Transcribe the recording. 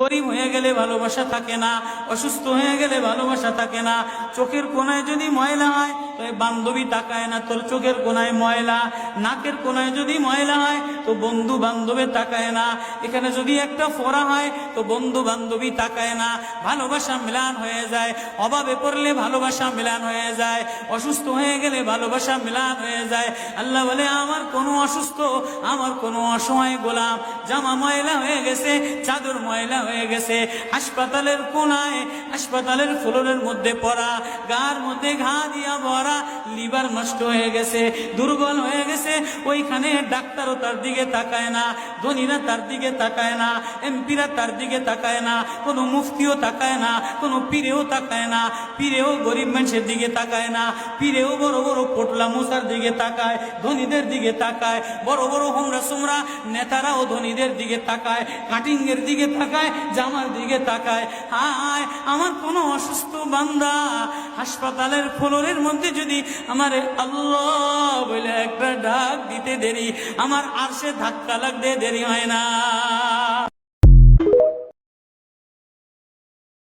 গরিব হয়ে গেলে ভালোবাসা থাকে না, অসুস্থ হয়ে গেলে ভালোবাসা থাকে না। চোখের কোনায় যদি ময়লা হয় তো বান্ধবী তাকায় না, তোর চোখের কোনায় ময়লা। নাকের কোনায় যদি ময়লা হয় তো বন্ধু বান্ধবে তাকায় না। এখানে যদি একটা ফোড়া হয় তো বন্ধু বান্ধবী তাকায় না। ভালোবাসা মিলান হয়ে যায়, অভাবে পড়লে ভালোবাসা মিলান হয়ে যায়, অসুস্থ হয়ে গেলে ভালোবাসা মিলান হয়ে যায়। আল্লাহ বলে, আমার কোনো অসুস্থ, আমার কোনো অসহায় গোলাম জামা ময়লা হয়ে গেছে, চাদর ময়লা হয়ে গেছে, হাসপাতালের কোনায়, হাসপাতালের ফ্লোরের মধ্যে পড়া, গার মধ্যে ঘা দিয়া ভরা, লিভার নষ্ট হয়ে গেছে, দুর্বল হয়ে গেছে, ওইখানে ডাক্তারও তার দিকে তাকায় না, ধনীরা তার দিকে তাকায় না, এমপিরা তার দিকে তাকায় না, কোনো মুফতিও তাকায় না, কোনো পীরেও তাকায় না। পীরেও গরিব মানুষের দিকে তাকায় না, পীরেও বড় বড় পোটলা মুসার দিকে তাকায়, ধনীদের দিকে তাকায়। বড় বড় হোমরা সুমরা নেতারাও ধনীদের দিকে তাকায়, কাটিং এর দিকে তাকায়, জামার দিকে তাকায়। হায়, আমার কোনো অসুস্থ বান্দা হাসপাতালের ফ্লোরের মধ্যে যদি আমার আল্লাহ বলে একটা ডাক দিতে দেরি, আমার আরশে ধাক্কা লাগতে দেরি হয় না।